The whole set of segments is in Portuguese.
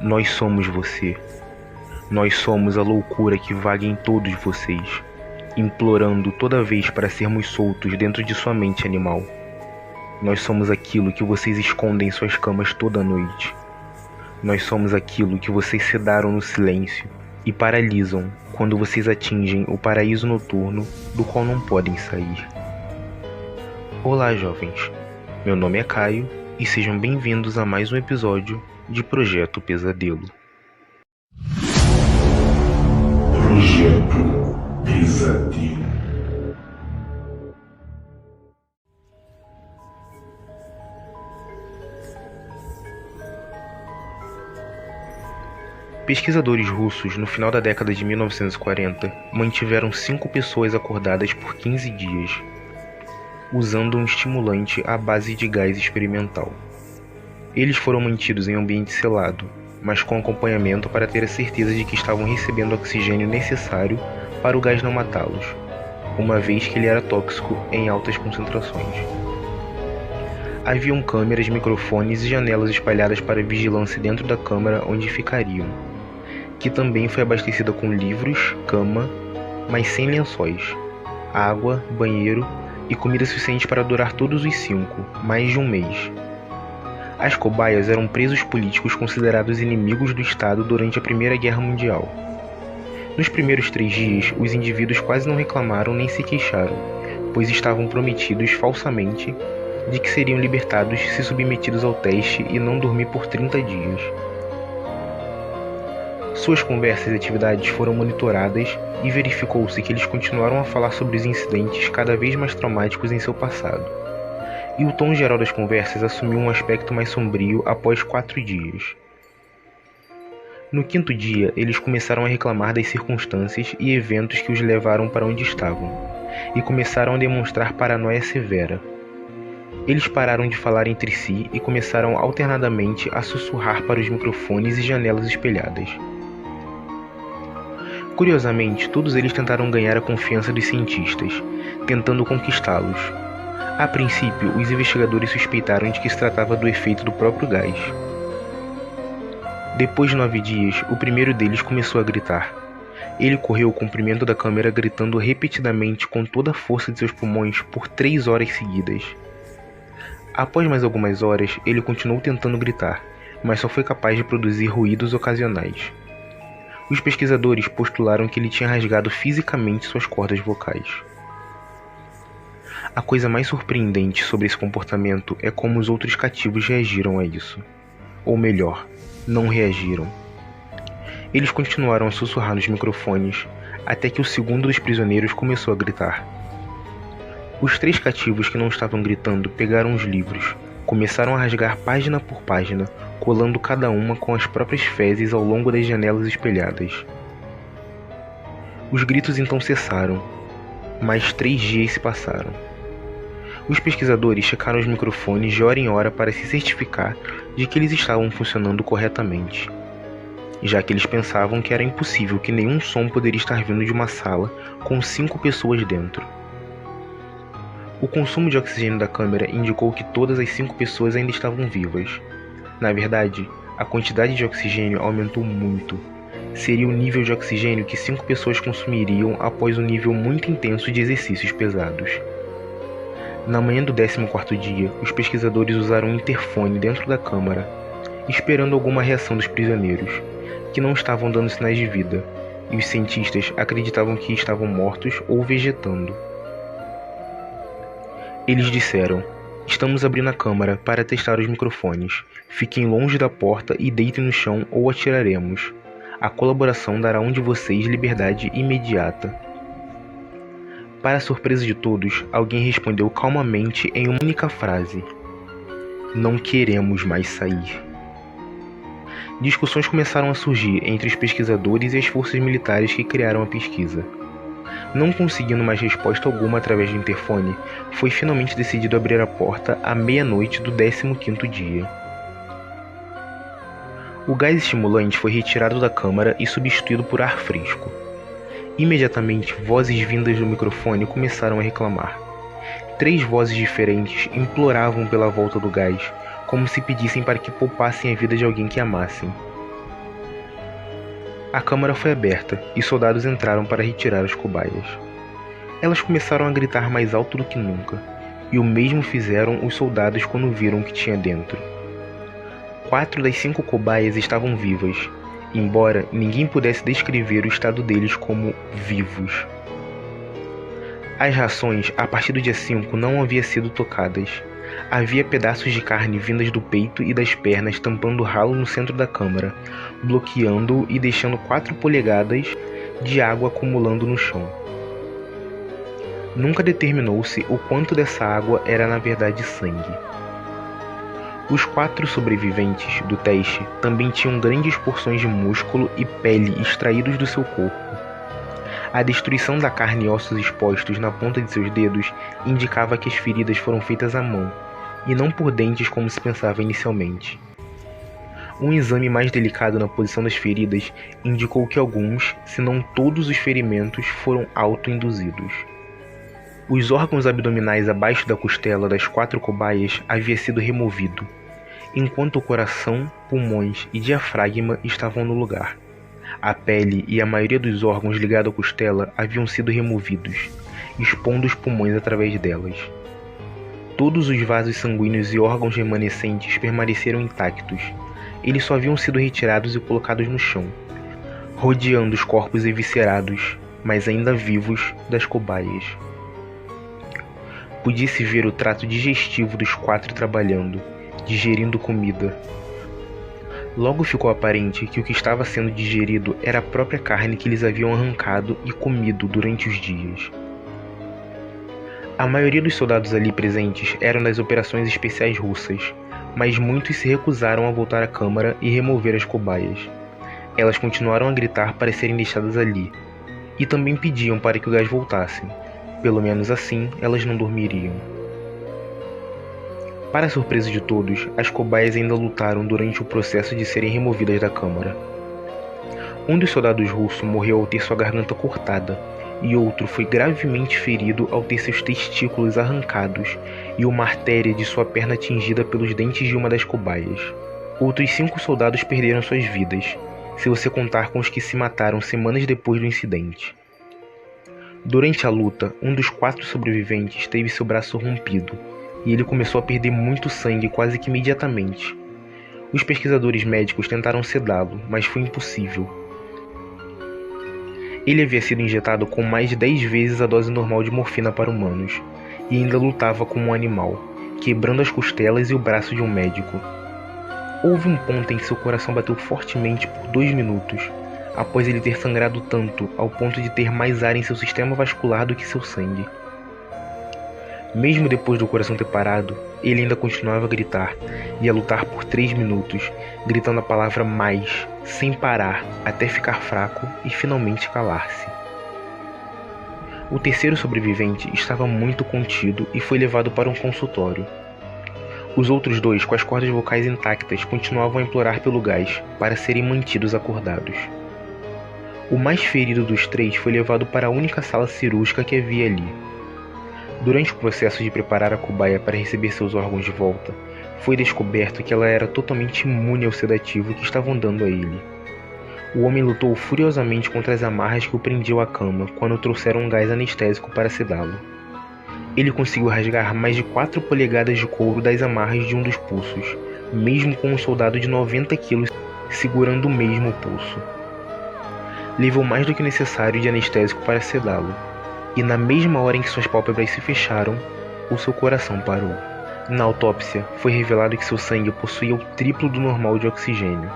Nós somos você. Nós somos a loucura que vaga em todos vocês, implorando toda vez para sermos soltos dentro de sua mente animal. Nós somos aquilo que vocês escondem em suas camas toda noite. Nós somos aquilo que vocês sedaram no silêncio e paralisam quando vocês atingem o paraíso noturno do qual não podem sair. Olá, jovens. Meu nome é Caio e sejam bem-vindos a mais um episódio de Projeto Pesadelo. Projeto Pesadelo. Pesquisadores russos, no final da década de 1940, mantiveram 5 pessoas acordadas por 15 dias, usando um estimulante à base de gás experimental. Eles foram mantidos em ambiente selado, mas com acompanhamento para ter a certeza de que estavam recebendo o oxigênio necessário para o gás não matá-los, uma vez que ele era tóxico em altas concentrações. Haviam câmeras, microfones e janelas espalhadas para vigilância dentro da câmara onde ficariam, que também foi abastecida com livros, cama, mas sem lençóis, água, banheiro e comida suficiente para durar todos os 5, mais de um mês. As cobaias eram presos políticos considerados inimigos do Estado durante a Primeira Guerra Mundial. Nos primeiros 3 dias, os indivíduos quase não reclamaram nem se queixaram, pois estavam prometidos falsamente de que seriam libertados se submetidos ao teste e não dormir por 30 dias. Suas conversas e atividades foram monitoradas e verificou-se que eles continuaram a falar sobre os incidentes cada vez mais traumáticos em seu passado. E o tom geral das conversas assumiu um aspecto mais sombrio após 4 dias. No 5º dia, eles começaram a reclamar das circunstâncias e eventos que os levaram para onde estavam, e começaram a demonstrar paranoia severa. Eles pararam de falar entre si e começaram alternadamente a sussurrar para os microfones e janelas espelhadas. Curiosamente, todos eles tentaram ganhar a confiança dos cientistas, tentando conquistá-los. A princípio, os investigadores suspeitaram de que se tratava do efeito do próprio gás. Depois de 9 dias, o primeiro deles começou a gritar. Ele correu ao comprimento da câmera gritando repetidamente com toda a força de seus pulmões por 3 horas seguidas. Após mais algumas horas, ele continuou tentando gritar, mas só foi capaz de produzir ruídos ocasionais. Os pesquisadores postularam que ele tinha rasgado fisicamente suas cordas vocais. A coisa mais surpreendente sobre esse comportamento é como os outros cativos reagiram a isso. Ou melhor, não reagiram. Eles continuaram a sussurrar nos microfones, até que o segundo dos prisioneiros começou a gritar. Os 3 cativos que não estavam gritando pegaram os livros, começaram a rasgar página por página, colando cada uma com as próprias fezes ao longo das janelas espelhadas. Os gritos então cessaram, mas 3 dias se passaram. Os pesquisadores checaram os microfones de hora em hora para se certificar de que eles estavam funcionando corretamente, já que eles pensavam que era impossível que nenhum som poderia estar vindo de uma sala com 5 pessoas dentro. O consumo de oxigênio da câmera indicou que todas as 5 pessoas ainda estavam vivas. Na verdade, a quantidade de oxigênio aumentou muito. Seria o nível de oxigênio que 5 pessoas consumiriam após um nível muito intenso de exercícios pesados. Na manhã do 14º dia, os pesquisadores usaram um interfone dentro da câmara, esperando alguma reação dos prisioneiros, que não estavam dando sinais de vida, e os cientistas acreditavam que estavam mortos ou vegetando. Eles disseram: "Estamos abrindo a câmara para testar os microfones. Fiquem longe da porta e deitem no chão ou atiraremos. A colaboração dará a um de vocês liberdade imediata." Para a surpresa de todos, alguém respondeu calmamente em uma única frase: "Não queremos mais sair." Discussões começaram a surgir entre os pesquisadores e as forças militares que criaram a pesquisa. Não conseguindo mais resposta alguma através do interfone, foi finalmente decidido abrir a porta à meia-noite do 15º dia. O gás estimulante foi retirado da câmara e substituído por ar fresco. Imediatamente, vozes vindas do microfone começaram a reclamar. 3 vozes diferentes imploravam pela volta do gás, como se pedissem para que poupassem a vida de alguém que amassem. A câmara foi aberta e soldados entraram para retirar as cobaias. Elas começaram a gritar mais alto do que nunca, e o mesmo fizeram os soldados quando viram o que tinha dentro. 4 das 5 cobaias estavam vivas, embora ninguém pudesse descrever o estado deles como vivos. As rações, a partir do dia 5, não haviam sido tocadas. Havia pedaços de carne vindas do peito e das pernas tampando o ralo no centro da câmara, bloqueando-o e deixando 4 polegadas de água acumulando no chão. Nunca determinou-se o quanto dessa água era na verdade sangue. Os 4 sobreviventes do teste também tinham grandes porções de músculo e pele extraídos do seu corpo. A destruição da carne e ossos expostos na ponta de seus dedos indicava que as feridas foram feitas à mão, e não por dentes como se pensava inicialmente. Um exame mais delicado na posição das feridas indicou que alguns, se não todos os ferimentos, foram auto-induzidos. Os órgãos abdominais abaixo da costela das 4 cobaias havia sido removido, enquanto o coração, pulmões e diafragma estavam no lugar. A pele e a maioria dos órgãos ligados à costela haviam sido removidos, expondo os pulmões através delas. Todos os vasos sanguíneos e órgãos remanescentes permaneceram intactos. Eles só haviam sido retirados e colocados no chão, rodeando os corpos eviscerados, mas ainda vivos, das cobaias. Podia-se ver o trato digestivo dos 4 trabalhando, digerindo comida. Logo ficou aparente que o que estava sendo digerido era a própria carne que eles haviam arrancado e comido durante os dias. A maioria dos soldados ali presentes eram das operações especiais russas, mas muitos se recusaram a voltar à câmara e remover as cobaias. Elas continuaram a gritar para serem deixadas ali, e também pediam para que o gás voltasse. Pelo menos assim elas não dormiriam. Para a surpresa de todos, as cobaias ainda lutaram durante o processo de serem removidas da câmara. Um dos soldados russos morreu ao ter sua garganta cortada, e outro foi gravemente ferido ao ter seus testículos arrancados e uma artéria de sua perna atingida pelos dentes de uma das cobaias. Outros 5 soldados perderam suas vidas, se você contar com os que se mataram semanas depois do incidente. Durante a luta, um dos 4 sobreviventes teve seu braço rompido, e ele começou a perder muito sangue quase que imediatamente. Os pesquisadores médicos tentaram sedá-lo, mas foi impossível. Ele havia sido injetado com mais de 10 vezes a dose normal de morfina para humanos, e ainda lutava como um animal, quebrando as costelas e o braço de um médico. Houve um ponto em que seu coração bateu fortemente por 2 minutos, após ele ter sangrado tanto ao ponto de ter mais ar em seu sistema vascular do que seu sangue. Mesmo depois do coração ter parado, ele ainda continuava a gritar e a lutar por 3 minutos, gritando a palavra mais, sem parar, até ficar fraco e finalmente calar-se. O terceiro sobrevivente estava muito contido e foi levado para um consultório. Os outros 2, com as cordas vocais intactas, continuavam a implorar pelo gás para serem mantidos acordados. O mais ferido dos 3 foi levado para a única sala cirúrgica que havia ali. Durante o processo de preparar a cobaia para receber seus órgãos de volta, foi descoberto que ela era totalmente imune ao sedativo que estavam dando a ele. O homem lutou furiosamente contra as amarras que o prendiam à cama quando trouxeram um gás anestésico para sedá-lo. Ele conseguiu rasgar mais de 4 polegadas de couro das amarras de um dos pulsos, mesmo com um soldado de 90 quilos segurando o mesmo pulso. Levou mais do que o necessário de anestésico para sedá-lo. E na mesma hora em que suas pálpebras se fecharam, o seu coração parou. Na autópsia, foi revelado que seu sangue possuía o triplo do normal de oxigênio.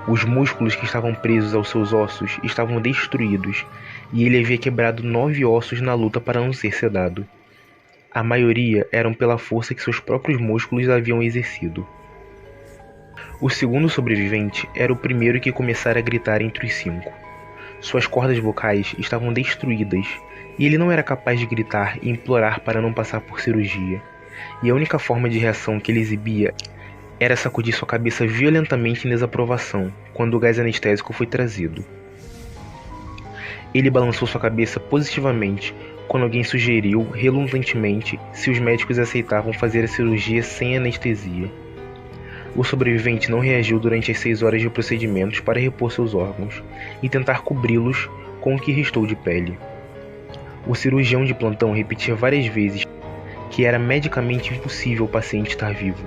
Os músculos que estavam presos aos seus ossos estavam destruídos, e ele havia quebrado 9 ossos na luta para não ser sedado. A maioria eram pela força que seus próprios músculos haviam exercido. O segundo sobrevivente era o primeiro que começara a gritar entre os 5. Suas cordas vocais estavam destruídas, e ele não era capaz de gritar e implorar para não passar por cirurgia, e a única forma de reação que ele exibia era sacudir sua cabeça violentamente em desaprovação quando o gás anestésico foi trazido. Ele balançou sua cabeça positivamente quando alguém sugeriu, relutantemente, se os médicos aceitavam fazer a cirurgia sem anestesia. O sobrevivente não reagiu durante as 6 horas de procedimentos para repor seus órgãos e tentar cobri-los com o que restou de pele. O cirurgião de plantão repetia várias vezes que era medicamente impossível o paciente estar vivo.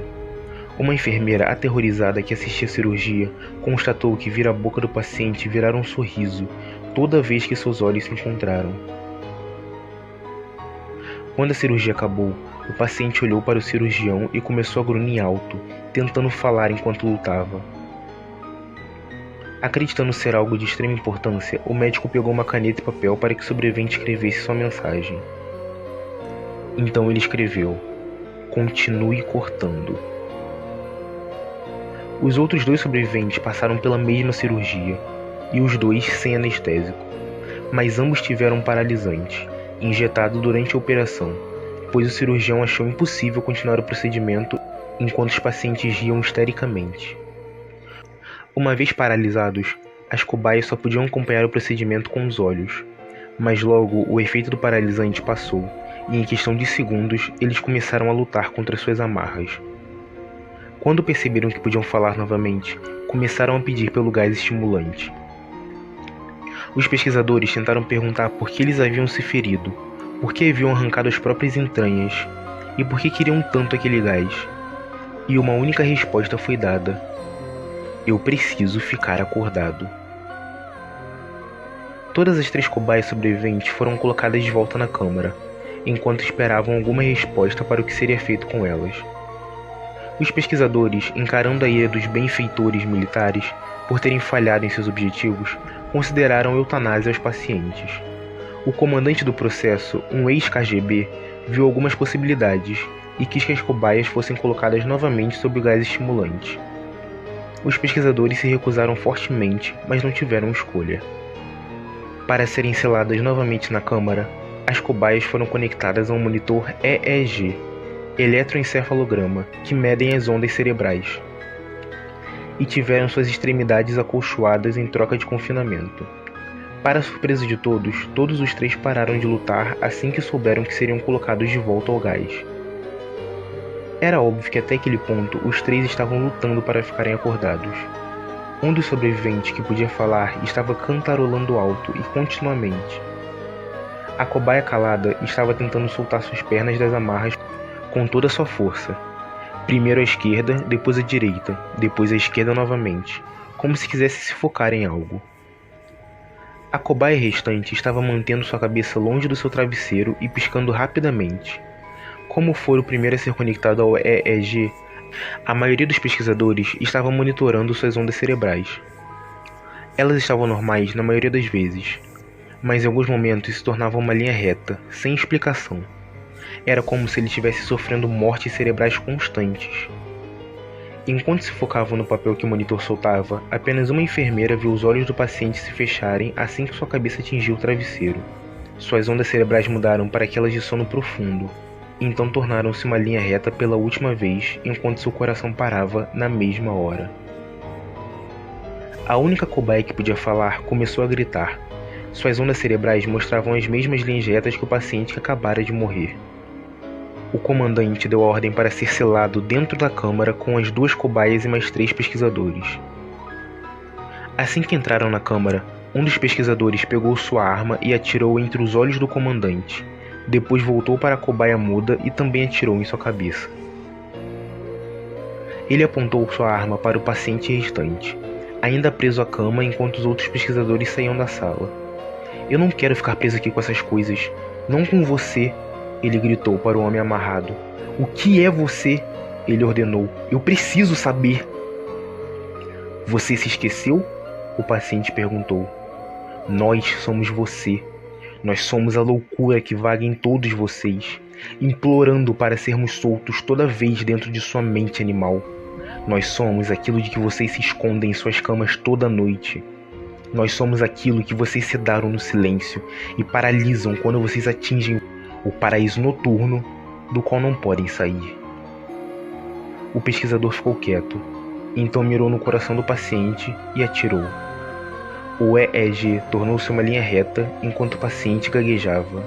Uma enfermeira aterrorizada que assistia à cirurgia constatou que vira a boca do paciente virar um sorriso toda vez que seus olhos se encontraram. Quando a cirurgia acabou, o paciente olhou para o cirurgião e começou a grunhir alto, tentando falar enquanto lutava. Acreditando ser algo de extrema importância, o médico pegou uma caneta e papel para que o sobrevivente escrevesse sua mensagem. Então ele escreveu: "Continue cortando." Os outros 2 sobreviventes passaram pela mesma cirurgia, e os 2 sem anestésico, mas ambos tiveram paralisante, injetado durante a operação, pois o cirurgião achou impossível continuar o procedimento enquanto os pacientes riam histericamente. Uma vez paralisados, as cobaias só podiam acompanhar o procedimento com os olhos, mas logo o efeito do paralisante passou, e em questão de segundos eles começaram a lutar contra suas amarras. Quando perceberam que podiam falar novamente, começaram a pedir pelo gás estimulante. Os pesquisadores tentaram perguntar por que eles haviam se ferido, por que haviam arrancado as próprias entranhas e por que queriam tanto aquele gás. E uma única resposta foi dada: "Eu preciso ficar acordado." Todas as 3 cobaias sobreviventes foram colocadas de volta na câmara, enquanto esperavam alguma resposta para o que seria feito com elas. Os pesquisadores, encarando a ira dos benfeitores militares por terem falhado em seus objetivos, consideraram eutanásia aos pacientes. O comandante do processo, um ex-KGB, viu algumas possibilidades e quis que as cobaias fossem colocadas novamente sob o gás estimulante. Os pesquisadores se recusaram fortemente, mas não tiveram escolha. Para serem seladas novamente na câmara, as cobaias foram conectadas a um monitor EEG, eletroencefalograma, que medem as ondas cerebrais, e tiveram suas extremidades acolchoadas em troca de confinamento. Para a surpresa de todos, todos os 3 pararam de lutar assim que souberam que seriam colocados de volta ao gás. Era óbvio que até aquele ponto os 3 estavam lutando para ficarem acordados. Um dos sobreviventes que podia falar estava cantarolando alto e continuamente. A cobaia calada estava tentando soltar suas pernas das amarras com toda a sua força. Primeiro à esquerda, depois à direita, depois à esquerda novamente, como se quisesse se focar em algo. A cobaia restante estava mantendo sua cabeça longe do seu travesseiro e piscando rapidamente. Como for o primeiro a ser conectado ao EEG, a maioria dos pesquisadores estava monitorando suas ondas cerebrais. Elas estavam normais na maioria das vezes, mas em alguns momentos se tornavam uma linha reta, sem explicação. Era como se ele estivesse sofrendo mortes cerebrais constantes. Enquanto se focavam no papel que o monitor soltava, apenas uma enfermeira viu os olhos do paciente se fecharem assim que sua cabeça atingiu o travesseiro. Suas ondas cerebrais mudaram para aquelas de sono profundo, então tornaram-se uma linha reta pela última vez, enquanto seu coração parava na mesma hora. A única cobaia que podia falar começou a gritar. Suas ondas cerebrais mostravam as mesmas linhas retas que o paciente que acabara de morrer. O comandante deu a ordem para ser selado dentro da câmara com as 2 cobaias e mais 3 pesquisadores. Assim que entraram na câmara, um dos pesquisadores pegou sua arma e atirou entre os olhos do comandante. Depois voltou para a cobaia muda e também atirou em sua cabeça. Ele apontou sua arma para o paciente restante, ainda preso à cama enquanto os outros pesquisadores saíam da sala. "Eu não quero ficar preso aqui com essas coisas. Não com você", ele gritou para o homem amarrado. "O que é você?", ele ordenou. "Eu preciso saber." "Você se esqueceu?", o paciente perguntou. "Nós somos você. Nós somos a loucura que vaga em todos vocês, implorando para sermos soltos toda vez dentro de sua mente animal. Nós somos aquilo de que vocês se escondem em suas camas toda noite. Nós somos aquilo que vocês sedaram no silêncio e paralisam quando vocês atingem o paraíso noturno do qual não podem sair." O pesquisador ficou quieto, então mirou no coração do paciente e atirou. O EEG tornou-se uma linha reta enquanto o paciente gaguejava.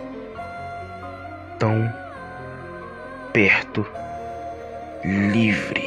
"Tão perto, livre."